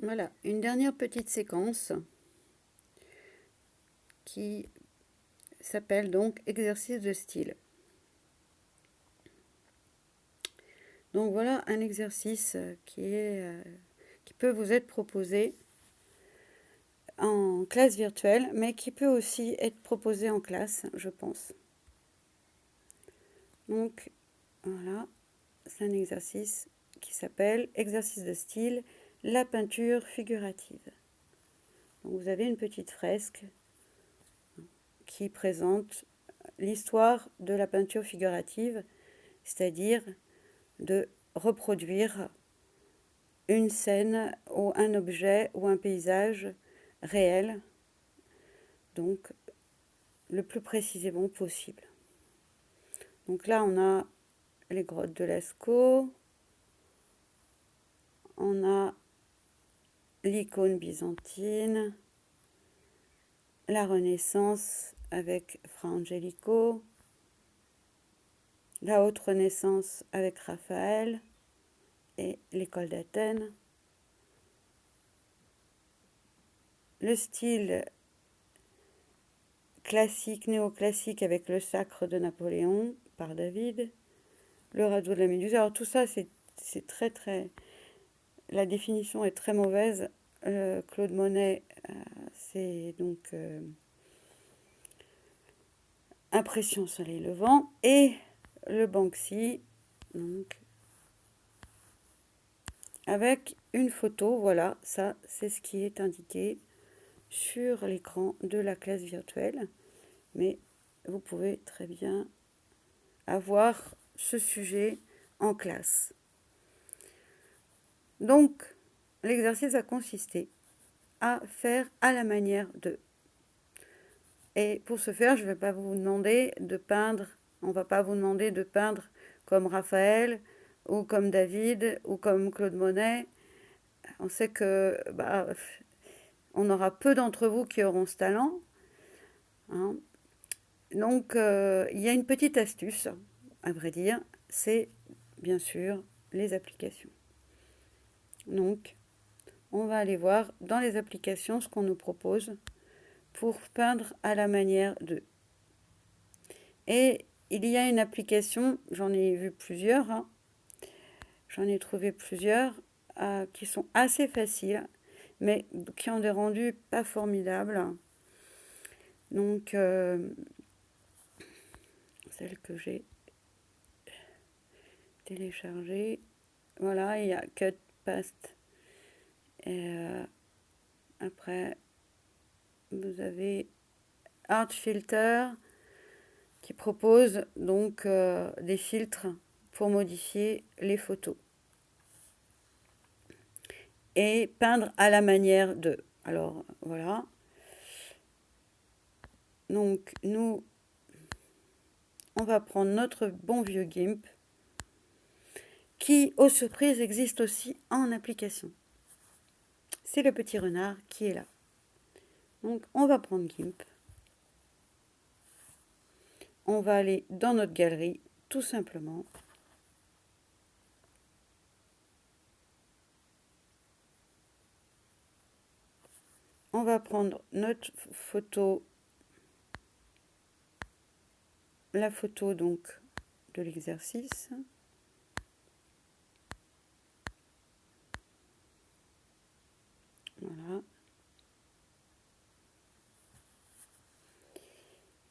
Voilà, une dernière petite séquence qui s'appelle donc exercice de style. Donc voilà un exercice qui peut vous être proposé en classe virtuelle, mais qui peut aussi être proposé en classe, je pense. Donc voilà, c'est un exercice qui s'appelle exercice de style, la peinture figurative. Donc vous avez une petite fresque qui présente l'histoire de la peinture figurative, c'est-à-dire de reproduire une scène ou un objet ou un paysage réel, donc le plus précisément possible. Donc là, on a les grottes de Lascaux, on a l'icône byzantine, la Renaissance avec Fra Angelico, la Haute Renaissance avec Raphaël et l'école d'Athènes, le style classique, néoclassique avec le Sacre de Napoléon par David, le radeau de la Méduse. Alors tout ça, c'est très... La définition est très mauvaise. Claude Monet, c'est donc Impression soleil levant. Et le Banksy, donc, avec une photo, voilà, ça c'est ce qui est indiqué sur l'écran de la classe virtuelle. Mais vous pouvez très bien avoir ce sujet en classe. Donc, l'exercice a consisté à faire à la manière de. Et pour ce faire, je ne vais pas vous demander de peindre, on ne va pas vous demander de peindre comme Raphaël, ou comme David, ou comme Claude Monet. On sait que on aura peu d'entre vous qui auront ce talent. Hein. Donc, il y a une petite astuce, à vrai dire, c'est bien sûr les applications. Donc, on va aller voir dans les applications ce qu'on nous propose pour peindre à la manière de. Et il y a une application, j'en ai vu plusieurs, hein, j'en ai trouvé plusieurs qui sont assez faciles, mais qui ont des rendus pas formidables. Donc, celle que j'ai téléchargée, voilà, il y a Cut, Paste. Et après, vous avez Art Filter qui propose donc des filtres pour modifier les photos. Et peindre à la manière de. Alors, voilà. Donc, nous, on va prendre notre bon vieux GIMP, qui, aux surprises, existe aussi en application. C'est le petit renard qui est là. Donc, on va prendre GIMP. On va aller dans notre galerie, tout simplement. On va prendre notre photo, la photo donc de l'exercice. Voilà.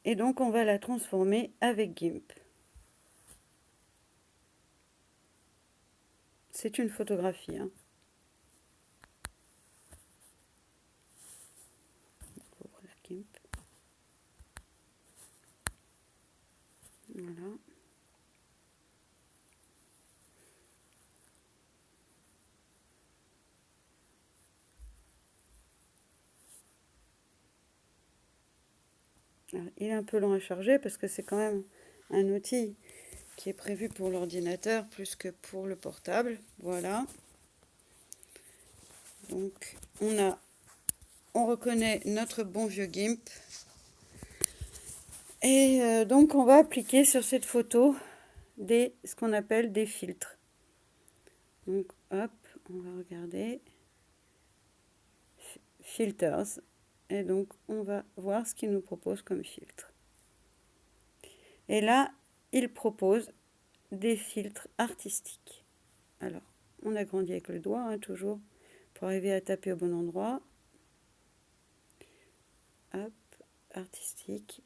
Et donc, on va la transformer avec GIMP. C'est une photographie. Hein. On ouvre la GIMP. Voilà. Alors, il est un peu long à charger parce que c'est quand même un outil qui est prévu pour l'ordinateur plus que pour le portable. Voilà. Donc, on reconnaît notre bon vieux GIMP. Et donc, on va appliquer sur cette photo ce qu'on appelle des filtres. Donc, hop, on va regarder. Filters. Et donc, on va voir ce qu'il nous propose comme filtre. Et là, il propose des filtres artistiques. Alors, on agrandit avec le doigt, hein, toujours, pour arriver à taper au bon endroit. Hop, artistique.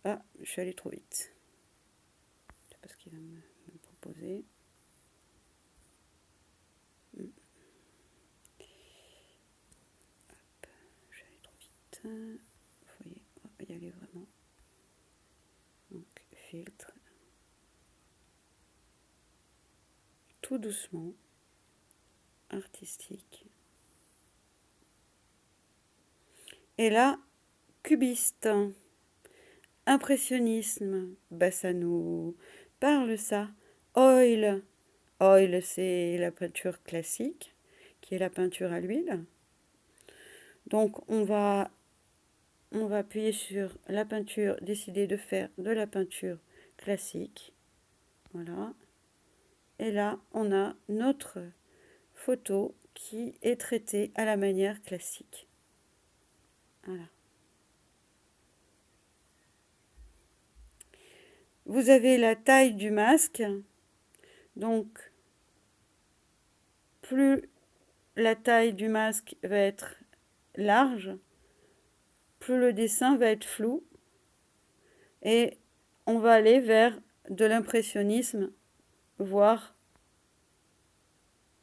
Ah, je suis allée trop vite. C'est pas ce qu'il va me proposer. Hop, je suis allée trop vite. Vous voyez, on va y aller vraiment. Donc, filtre. Tout doucement. Artistique. Et là, cubiste. Impressionnisme, bah ça nous parle ça. Oil, oil c'est la peinture classique, qui est la peinture à l'huile. Donc on va appuyer sur la peinture, décider de faire de la peinture classique. Voilà. Et là, on a notre photo qui est traitée à la manière classique. Voilà. Vous avez la taille du masque. Donc, plus la taille du masque va être large, plus le dessin va être flou. Et on va aller vers de l'impressionnisme, voire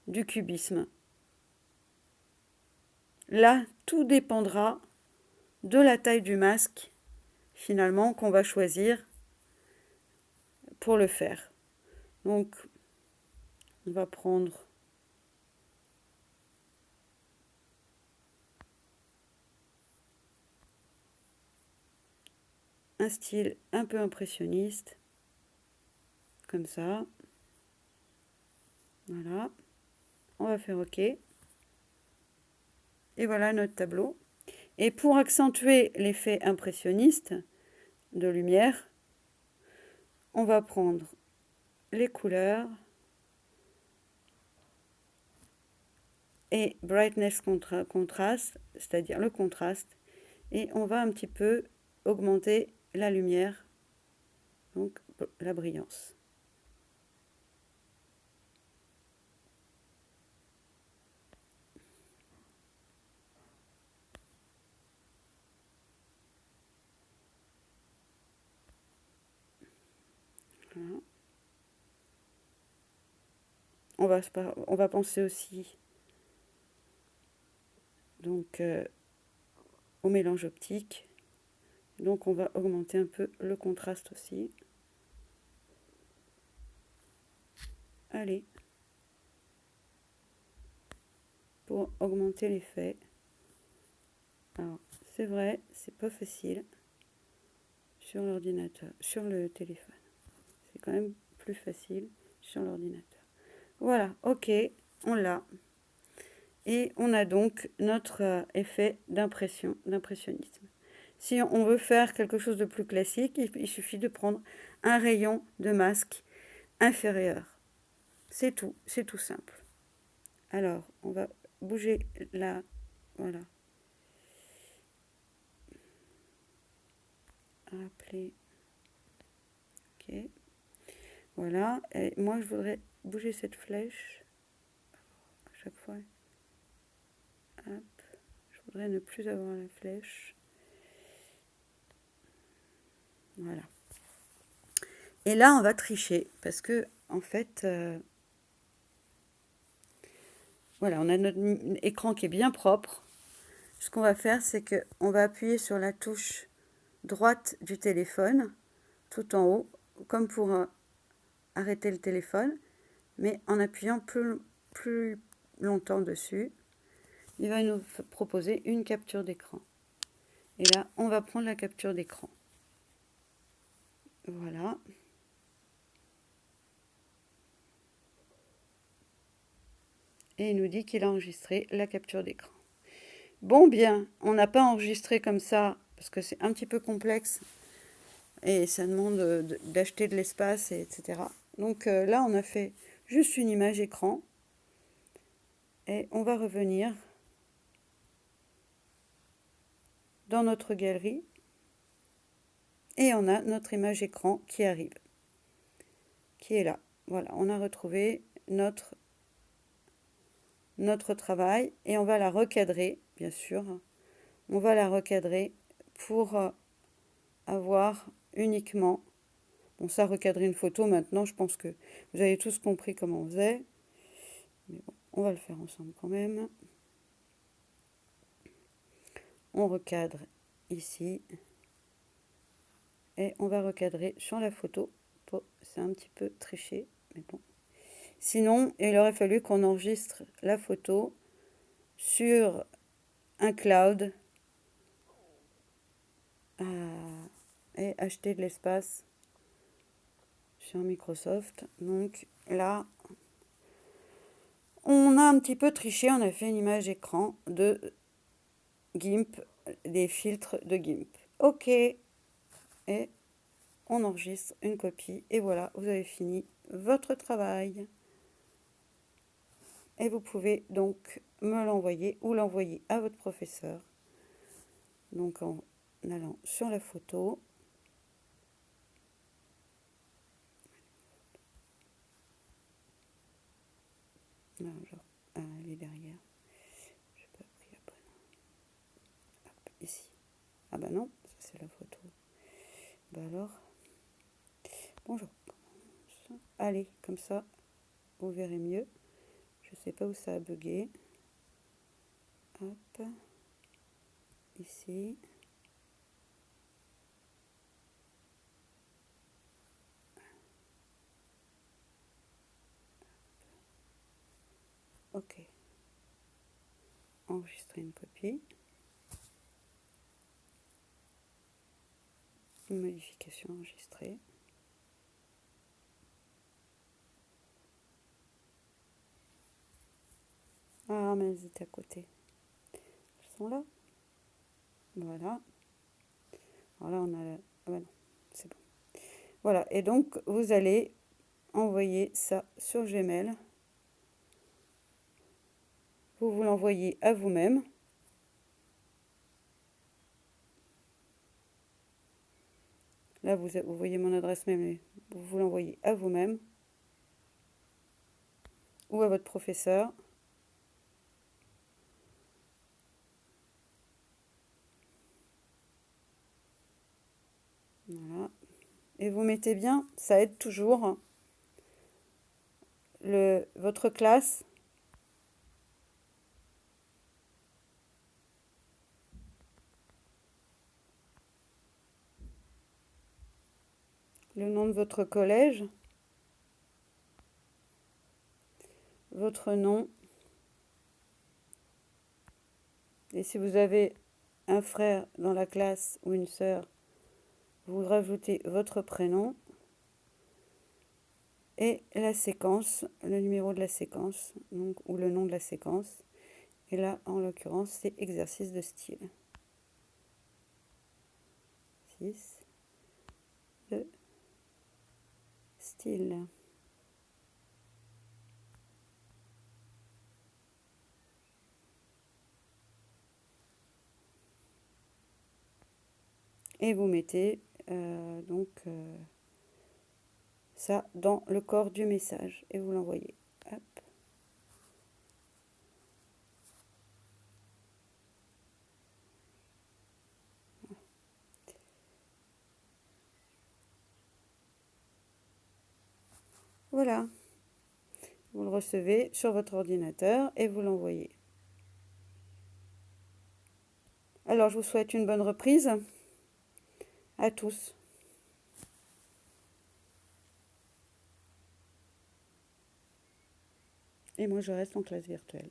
du cubisme. Là, tout dépendra de la taille du masque, finalement, qu'on va choisir pour le faire. Donc, on va prendre un style un peu impressionniste, comme ça. Voilà. On va faire OK. Et voilà notre tableau. Et pour accentuer l'effet impressionniste de lumière, on va prendre les couleurs et brightness contrast, c'est-à-dire le contraste, et on va un petit peu augmenter la lumière, donc la brillance. Voilà. On va penser aussi donc au mélange optique. Donc on va augmenter un peu le contraste aussi. Allez. Pour augmenter l'effet. Alors, c'est vrai, c'est pas facile sur l'ordinateur, sur le téléphone. C'est quand même plus facile sur l'ordinateur. Voilà, ok, on l'a. Et on a donc notre effet d'impressionnisme. Si on veut faire quelque chose de plus classique, il suffit de prendre un rayon de masque inférieur. C'est tout simple. Alors, on va bouger là, voilà. Appeler. Ok. Voilà. Et moi, je voudrais bouger cette flèche à chaque fois. Hop. Je voudrais ne plus avoir la flèche. Voilà. Et là, on va tricher parce que, en fait, voilà, on a notre écran qui est bien propre. Ce qu'on va faire, c'est qu'on va appuyer sur la touche droite du téléphone, tout en haut, comme pour arrêter le téléphone, mais en appuyant plus longtemps dessus. Il va nous proposer une capture d'écran. Et là, on va prendre la capture d'écran. Voilà. Et il nous dit qu'il a enregistré la capture d'écran. Bon, bien, on n'a pas enregistré comme ça, parce que c'est un petit peu complexe, et ça demande d'acheter de l'espace, etc. Donc là, on a fait juste une image écran, et on va revenir dans notre galerie et on a notre image écran qui arrive, qui est là. Voilà, on a retrouvé notre travail et on va la recadrer, bien sûr. On va la recadrer pour avoir uniquement... Bon, ça, recadrer une photo, maintenant, je pense que vous avez tous compris comment on faisait. Mais bon, on va le faire ensemble quand même. On recadre ici. Et on va recadrer sur la photo. Bon, c'est un petit peu triché, mais bon. Sinon, il aurait fallu qu'on enregistre la photo sur un cloud et acheter de l'espace sur Microsoft. Donc là, on a un petit peu triché. On a fait une image écran de GIMP, des filtres de GIMP. OK. Et on enregistre une copie. Et voilà, vous avez fini votre travail. Et vous pouvez donc me l'envoyer ou l'envoyer à votre professeur. Donc en allant sur la photo. Non, genre, elle est derrière. Je n'ai pas pris la bonne. Hop, ici. Ah bah non, ça c'est la photo. Bah alors. Bonjour. Allez, comme ça, vous verrez mieux. Je ne sais pas où ça a bugué. Hop. Ici. OK. Enregistrer une copie. Une modification enregistrée. Ah, mais elles étaient à côté. Elles sont là. Voilà. Alors là, on a... Ah bah non, c'est bon. Voilà, et donc, vous allez envoyer ça sur Gmail. Vous l'envoyez à vous-même. Là, vous voyez mon adresse mail, mais vous l'envoyez à vous-même ou à votre professeur. Voilà. Et vous mettez bien, ça aide toujours, votre classe. Le nom de votre collège. Votre nom. Et si vous avez un frère dans la classe ou une sœur, vous rajoutez votre prénom et la séquence, le numéro de la séquence, donc, ou le nom de la séquence. Et là, en l'occurrence, c'est exercice de style. 6 de style. Et vous mettez ça dans le corps du message et vous l'envoyez. Hop. Voilà. Vous le recevez sur votre ordinateur et vous l'envoyez. Alors, je vous souhaite une bonne reprise à tous. Et moi, je reste en classe virtuelle.